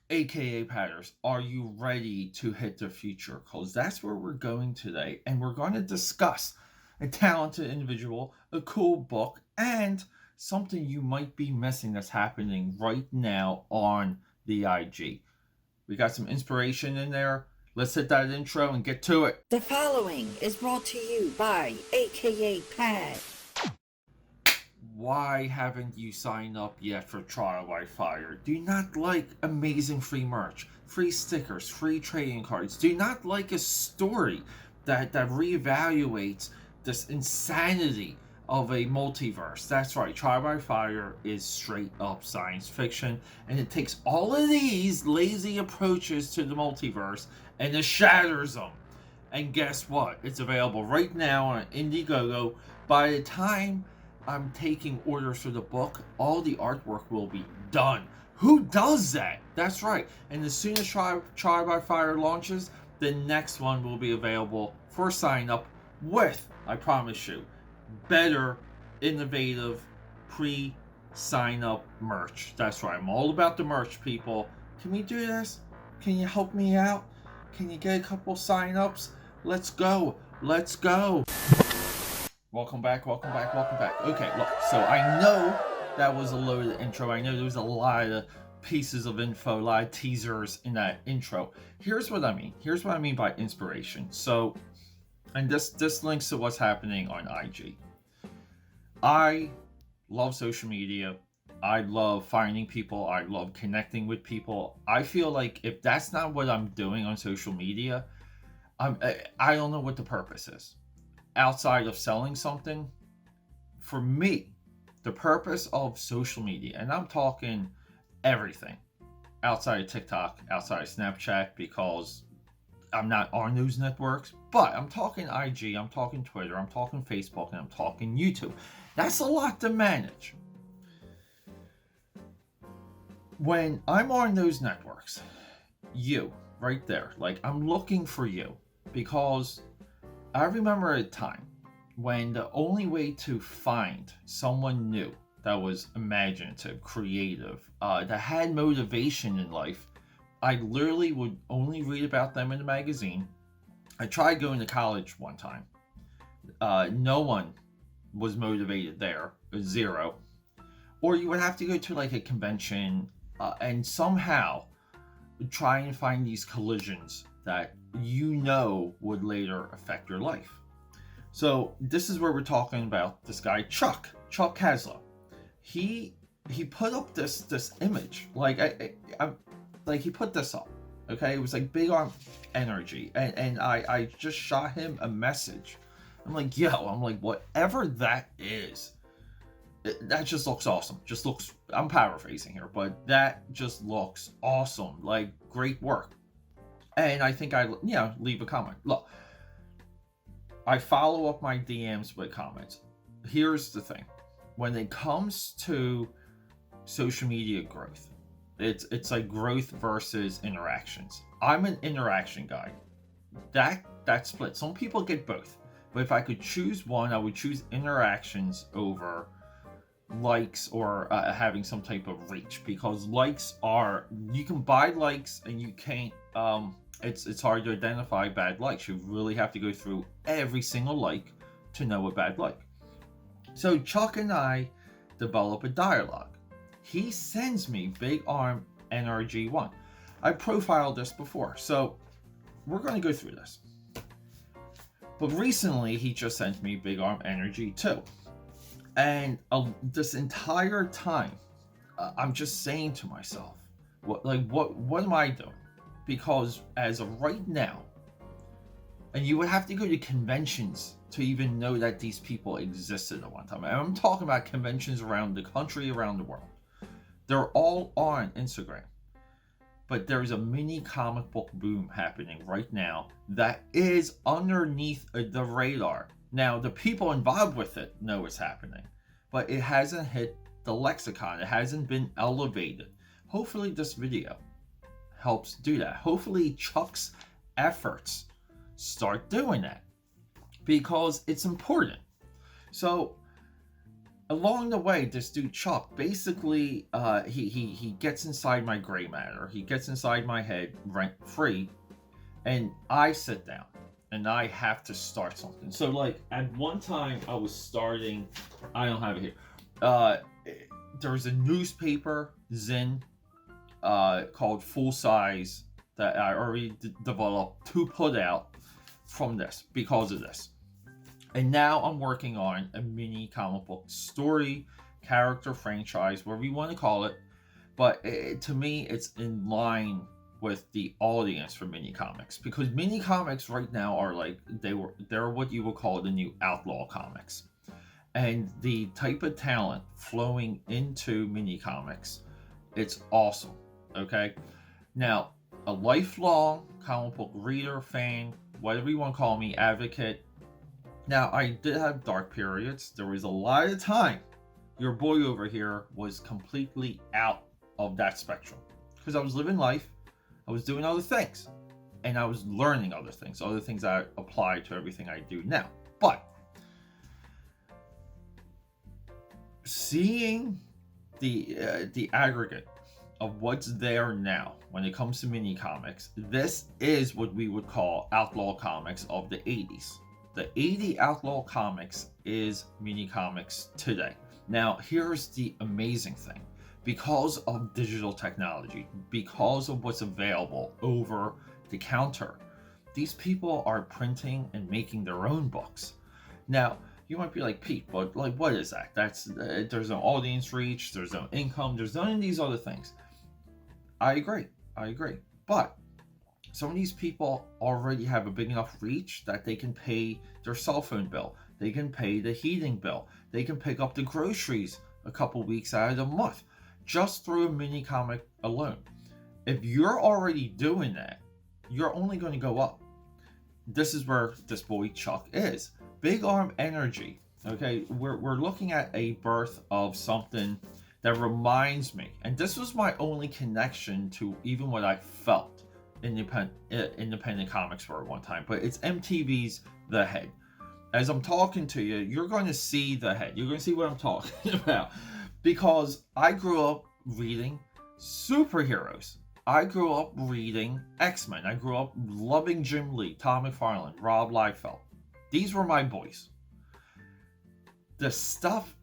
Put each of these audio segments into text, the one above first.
AKA Padders, are you ready to hit the future? Because that's where we're going today. And we're going to discuss a talented individual, a cool book, and something you might be missing that's happening right now on the IG. We got some inspiration in there. Let's hit that intro and get to it. The following is brought to you by AKAPAD. Why haven't you signed up yet for Trial by Fire? Do you not like amazing free merch, free stickers, free trading cards? Do you not like a story that reevaluates this insanity of a multiverse? That's right, Trial by Fire is straight up science fiction, and it takes all of these lazy approaches to the multiverse and it shatters them. And guess what? It's available right now on Indiegogo. By the time I'm taking orders for the book, all the artwork will be done. Who does that? That's right. And as soon as Trial by Fire launches, the next one will be available for sign up with, I promise you, better, innovative, pre-sign up merch. That's right. I'm all about the merch, people. Can we do this? Can you help me out? Can you get a couple sign ups? Let's go. Let's go. Welcome back. Okay, look, so I know that was a loaded intro. I know there was a lot of pieces of info, a lot of teasers in that intro. Here's what I mean. Here's what I mean by inspiration. So, and this links to what's happening on IG. I love social media. I love finding people. I love connecting with people. I feel like if that's not what I'm doing on social media, I don't know what the purpose is. Outside of selling something, for me, the purpose of social media, and I'm talking everything outside of TikTok, outside of Snapchat, because I'm not on those networks, but I'm talking IG, I'm talking Twitter, I'm talking Facebook, and I'm talking YouTube. That's a lot to manage. When I'm on those networks, you, right there, like I'm looking for you, because I remember a time when the only way to find someone new that was imaginative, creative, that had motivation in life, I literally would only read about them in a magazine. I tried going to college one time. No one was motivated there, zero. Or you would have to go to like a convention and somehow try and find these collisions that would later affect your life. So this is where we're talking about this guy Chuck Haslow. He put up this image, like like he put this up. Okay, it was like Big Arm NRG, and I just shot him a message. I'm like, whatever that is, that just looks awesome. I'm paraphrasing here, but that just looks awesome. Like, great work. And I think leave a comment. Look, I follow up my DMs with comments. Here's the thing. When it comes to social media growth, it's like growth versus interactions. I'm an interaction guy. That split. Some people get both. But if I could choose one, I would choose interactions over likes or having some type of reach, because you can buy likes and you can't it's hard to identify bad likes. You really have to go through every single like to know a bad like. So Chuck and I develop a dialogue. He sends me Big Arm NRG 1. I profiled this before, so we're going to go through this. But recently he just sent me Big Arm NRG 2. And this entire time, I'm just saying to myself, what am I doing? Because as of right now, and you would have to go to conventions to even know that these people existed at one time. And I'm talking about conventions around the country, around the world. They're all on Instagram. But there's a mini comic book boom happening right now that is underneath the radar. Now, the people involved with it know it's happening, but it hasn't hit the lexicon. It hasn't been elevated. Hopefully this video helps do that. Hopefully Chuck's efforts start doing that, because it's important. So along the way, this dude Chuck basically he gets inside my gray matter. He gets inside my head rent free, and I sit down and I have to start something. So like at one time I was starting. I don't have it here. Uh, there's a newspaper zine called Full Size that I already developed to put out from this because of this. And now I'm working on a mini comic book story, character franchise, whatever you want to call it. But to me, it's in line with the audience for mini comics, because mini comics right now are like they're what you would call the new outlaw comics, and the type of talent flowing into mini comics, it's awesome. Okay, now a lifelong comic book reader, fan, whatever you want to call me, advocate. Now, I did have dark periods. There was a lot of time your boy over here was completely out of that spectrum, because I was living life, I was doing other things, and I was learning other things that apply to everything I do now. But seeing the aggregate of what's there now when it comes to mini comics, this is what we would call outlaw comics of the 80s. The 80 outlaw comics is mini comics today. Now, here's the amazing thing. Because of digital technology, because of what's available over the counter, these people are printing and making their own books. Now, you might be like, Pete, but like, what is that? There's no audience reach, there's no income, there's none of these other things. I agree. But some of these people already have a big enough reach that they can pay their cell phone bill, they can pay the heating bill, they can pick up the groceries a couple weeks out of the month just through a mini comic alone. If you're already doing that, you're only going to go up. This is where this boy Chuck is. Big Arm NRG. Okay, we're looking at a birth of something that reminds me, and this was my only connection to even what I felt independent comics were at one time, but it's MTV's The Head. As I'm talking to you, you're going to see The Head. You're going to see what I'm talking about, because I grew up reading superheroes. I grew up reading X-Men. I grew up loving Jim Lee, Todd McFarlane, Rob Liefeld. These were my boys. The stuff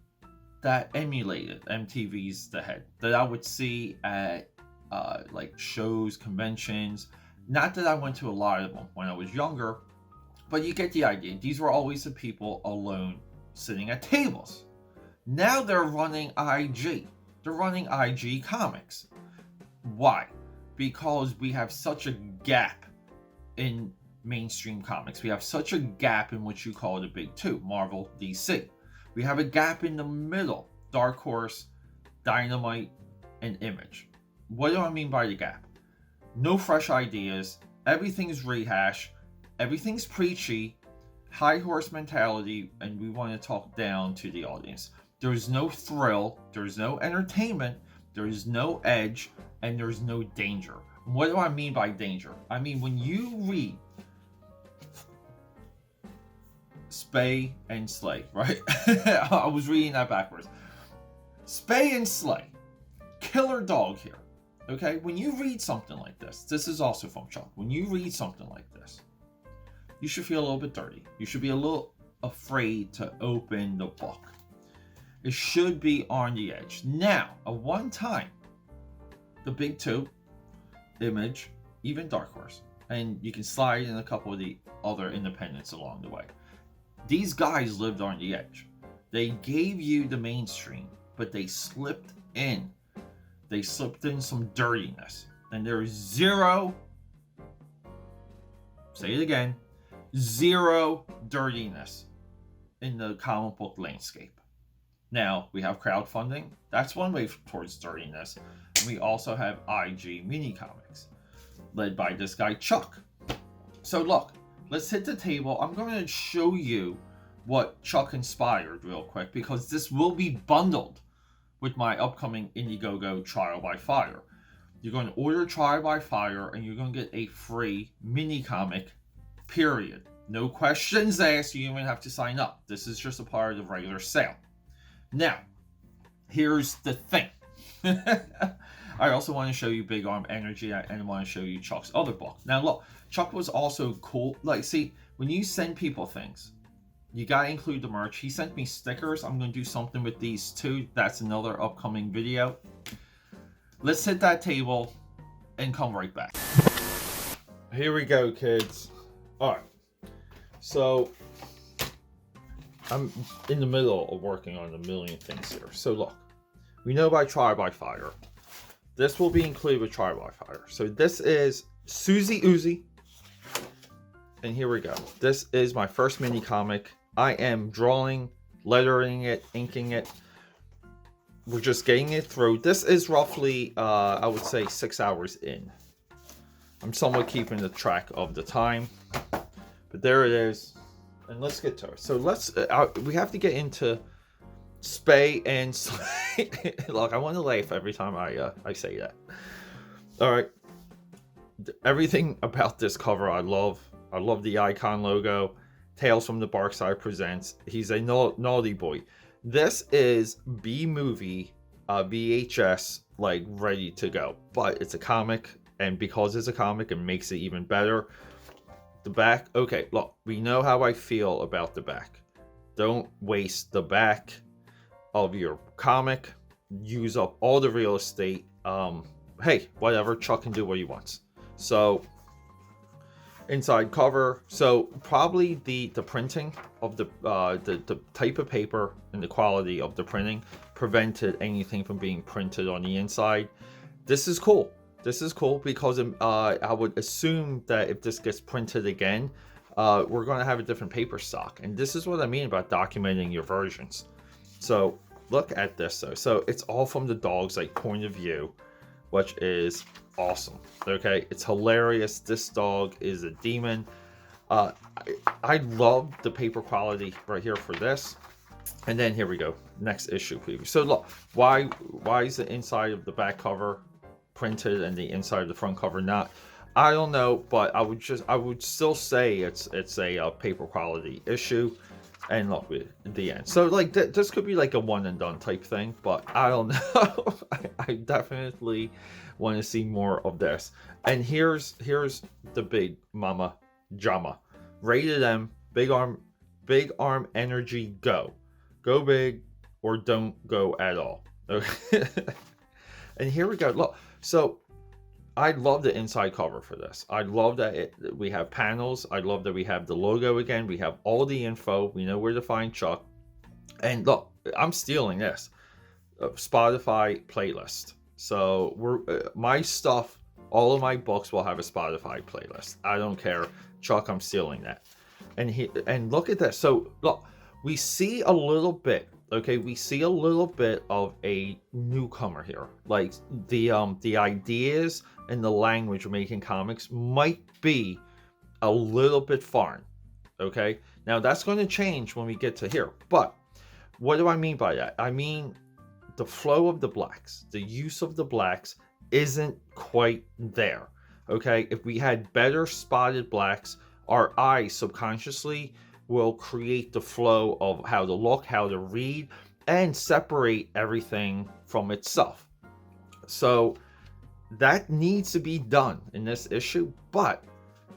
that emulated MTV's The Head, that I would see at like shows, conventions. Not that I went to a lot of them when I was younger, but you get the idea. These were always the people alone sitting at tables. Now they're running IG. They're running IG Comics. Why? Because we have such a gap in mainstream comics. We have such a gap in what you call the big two, Marvel, DC. We have a gap in the middle, Dark Horse, Dynamite, and Image. What do I mean by the gap? No fresh ideas, everything's rehash, everything's preachy, high horse mentality, and we want to talk down to the audience. There's no thrill, there's no entertainment, there's no edge, and there's no danger. What do I mean by danger? I mean, when you read Spay and Slay, right? I was reading that backwards. Spay and Slay. Killer dog here. Okay? When you read something like this is also from Chuck. When you read something like this, you should feel a little bit dirty. You should be a little afraid to open the book. It should be on the edge. Now, at one time, the big two, Image, even Dark Horse, and you can slide in a couple of the other independents along the way. These guys lived on the edge. They gave you the mainstream, but they slipped in. They slipped in some dirtiness. And there is zero, say it again, zero dirtiness in the comic book landscape. Now, we have crowdfunding. That's one way towards dirtiness. And we also have IG mini comics, led by this guy, Chuck. So look, let's hit the table. I'm going to show you what Chuck inspired real quick, because this will be bundled with my upcoming Indiegogo Trial by Fire. You're going to order Trial by Fire, and you're going to get a free mini comic, period. No questions asked. You don't even have to sign up. This is just a part of the regular sale. Now, here's the thing. I also want to show you Big Arm NRG, and I want to show you Chuck's other book. Now look, Chuck was also cool. Like, see, when you send people things, you gotta include the merch. He sent me stickers. I'm gonna do something with these too. That's another upcoming video. Let's hit that table and come right back. Here we go, kids. All right. So I'm in the middle of working on a million things here. So look, we know by Try by Fire. This will be included with Try by Fire. So this is Susie Uzi. And here we go. This is my first mini comic. I am drawing, lettering it, inking it. We're just getting it through. This is roughly, I would say, 6 hours in. I'm somewhat keeping the track of the time. But there it is. And let's get to it. So we have to get into spay and slay. Look, I want to laugh every time I say that. All right. Everything about this cover I love. I love the icon logo. Tales from the Bark Side presents. He's a naughty boy. This is B-movie VHS, like, ready to go. But it's a comic, and because it's a comic, it makes it even better. The back, okay, look, we know how I feel about the back. Don't waste the back of your comic. Use up all the real estate. Hey, whatever, Chuck can do what he wants. So, inside cover. So probably the printing of the type of paper and the quality of the printing prevented anything from being printed on the inside. This is cool. This is cool because I would assume that if this gets printed again, we're going to have a different paper stock. And this is what I mean about documenting your versions. So look at this though. So it's all from the dog's like point of view, which is awesome. Okay, it's hilarious. This dog is a demon. I love the paper quality right here for this. And then here we go, next issue preview. So look, why is the inside of the back cover printed and the inside of the front cover not? I don't know, but I would still say it's a paper quality issue. And look, the end. So like this could be like a one and done type thing, but I don't know. I definitely want to see more of this. And here's the big mama jama. Rated M, Big Arm NRG GO. Go big or don't go at all. Okay. And here we go. Look, so I love the inside cover for this. I love that we have panels. I love that we have the logo again. We have all the info. We know where to find Chuck. And look, I'm stealing this. Spotify playlist. So my stuff, all of my books will have a Spotify playlist. I don't care. Chuck, I'm stealing that. And look at this. So look, we see a little bit. Okay, we see a little bit of a newcomer here. Like the ideas and the language of making comics might be a little bit foreign. Okay, now that's going to change when we get to here. But what do I mean by that? I mean the flow of the blacks, the use of the blacks isn't quite there. Okay, if we had better spotted blacks, our eyes subconsciously will create the flow of how to look, how to read, and separate everything from itself. So that needs to be done in this issue, but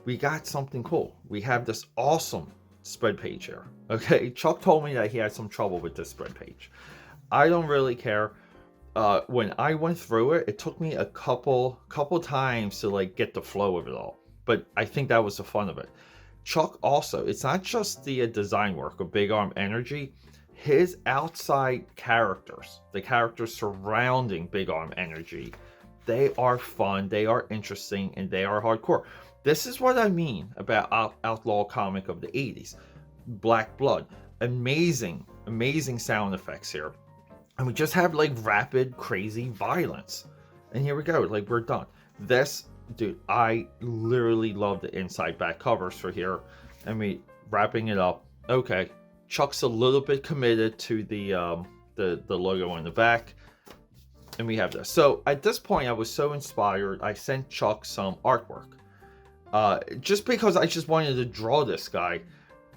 we got something cool. We have this awesome spread page here. Okay, Chuck told me that he had some trouble with this spread page. I don't really care. When I went through it, it took me a couple times to like get the flow of it all. But I think that was the fun of it. Chuck also, it's not just the design work of Big Arm NRG, his outside characters, the characters surrounding Big Arm NRG, they are fun, they are interesting, and they are hardcore. This is what I mean about outlaw comic of the 80s. Black Blood, amazing sound effects here. And we just have like rapid, crazy violence. And here we go, like we're done. This, dude, I literally love the inside back covers for here. And we wrapping it up. Okay, Chuck's a little bit committed to the logo on the back. And we have this. So at this point, I was so inspired, I sent Chuck some artwork. Just because I just wanted to draw this guy.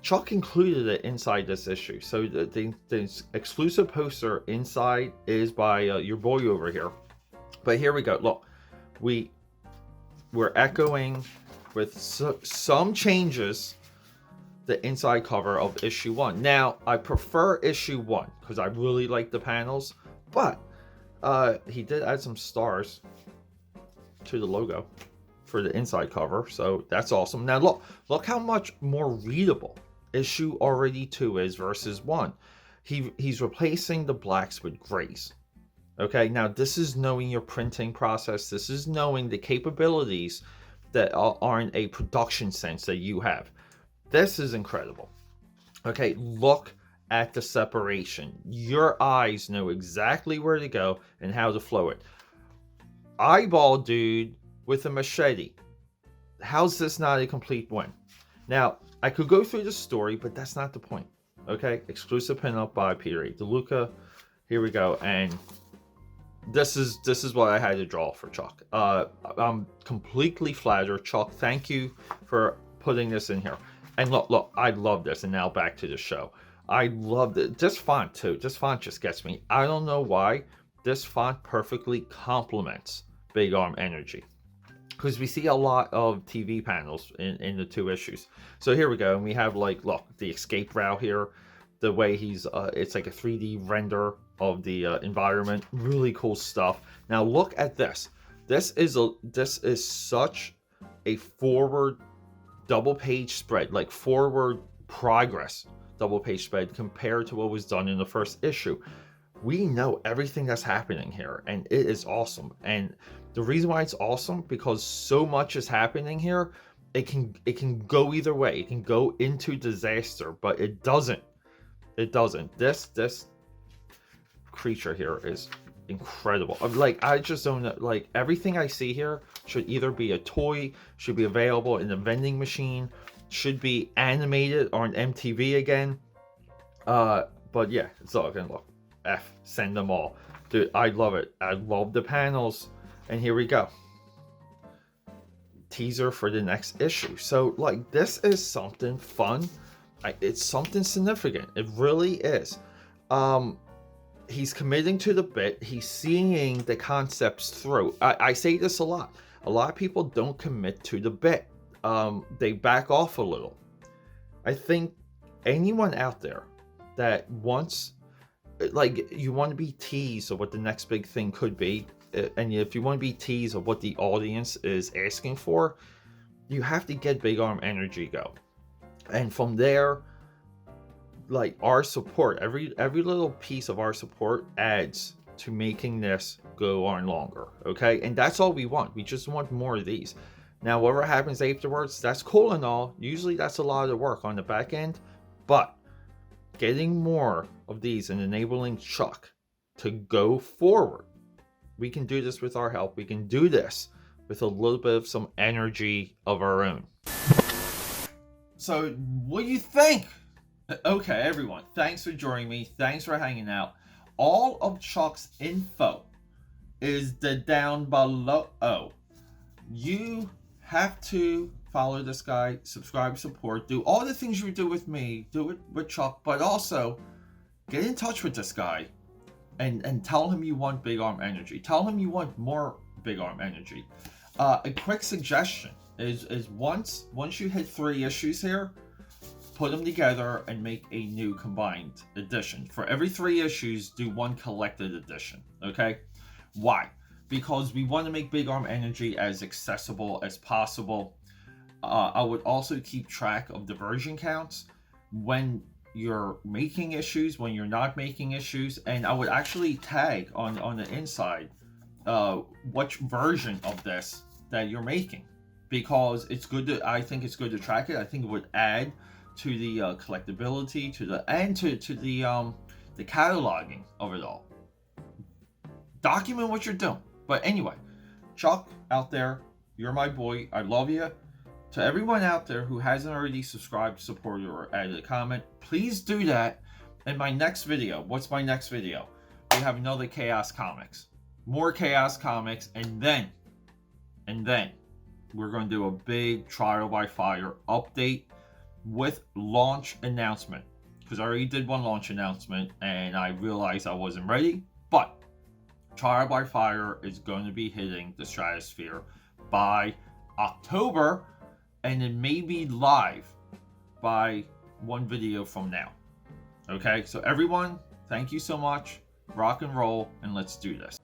Chuck included it inside this issue. So the exclusive poster inside is by your boy over here. But here we go. Look, we're echoing with some changes the inside cover of issue 1. Now, I prefer issue 1 because I really like the panels, but he did add some stars to the logo for the inside cover, so that's awesome. Now look how much more readable issue already 2 is versus 1. He's replacing the blacks with grays. Okay, now this is knowing your printing process. This is knowing the capabilities that are in a production sense that you have. This is incredible. Okay, look at the separation. Your eyes know exactly where to go and how to flow it. Eyeball dude with a machete. How's this not a complete win? Now, I could go through the story, but that's not the point. Okay, exclusive pinup by Peter A. DeLuca. Here we go, and this is what I had to draw for Chuck. I'm completely flattered. Chuck, thank you for putting this in here. And look, I love this. And now back to the show. I love it. This font too. This font just gets me. I don't know why. This font perfectly complements Big Arm NRG, because we see a lot of TV panels in the 2 issues. So here we go, and we have, like, look, the escape route here, the way he's it's like a 3D render of the environment. Really cool stuff. Now look at this. This is such a forward double page spread, like forward progress double page spread compared to what was done in the first issue. We know everything that's happening here, and it is awesome. And the reason why it's awesome, because so much is happening here, it can go either way. It can go into disaster, but it doesn't. It doesn't. This creature here is incredible. Like, I just don't know, like, everything I see here should either be a toy, should be available in a vending machine, should be animated on MTV again. But yeah, it's all gonna look. Send them all. Dude, I love it. I love the panels. And here we go. Teaser for the next issue. So, like, this is something fun. It's something significant. It really is. He's committing to the bit. He's seeing the concepts through. I say this a lot. A lot of people don't commit to the bit. They back off a little. I think anyone out there that wants, like, you want to be teased of what the next big thing could be, and if you want to be teased of what the audience is asking for, you have to get Big Arm NRG GO. And from there, like, our support, every little piece of our support adds to making this go on longer. Okay, and that's all we want. We just want more of these. Now, whatever happens afterwards, that's cool and all. Usually that's a lot of work on the back end, but getting more of these and enabling Chuck to go forward, we can do this with our help. We can do this with a little bit of some energy of our own. So, what do you think? Okay, everyone, thanks for joining me. Thanks for hanging out. All of Chuck's info is down below. You have to follow this guy, subscribe, support, do all the things you do with me, do it with Chuck, but also get in touch with this guy and tell him you want Big Arm NRG. Tell him you want more Big Arm NRG. A quick suggestion is once you hit 3 issues here, put them together and make a new combined edition. For every 3 issues, do 1 collected edition, okay? Why? Because we want to make Big Arm NRG as accessible as possible. I would also keep track of the version counts when you're making issues, when you're not making issues, and I would actually tag on the inside which version of this that you're making, because it's good to, I think it's good to track it. I think it would add to the collectability, to the cataloging of it all. Document what you're doing. But anyway, Chuck out there, you're my boy. I love you. To everyone out there who hasn't already subscribed, supported, or added a comment, please do that. In my next video, what's my next video? We have another Chaos Comics. More Chaos Comics, and then we're going to do a big Trial by Fire update. with launch announcement, because I already did one launch announcement and I realized I wasn't ready. But Trial by Fire is going to be hitting the stratosphere by October, and it may be live by one video from now. Okay, so everyone, thank you so much. Rock and roll, and let's do this.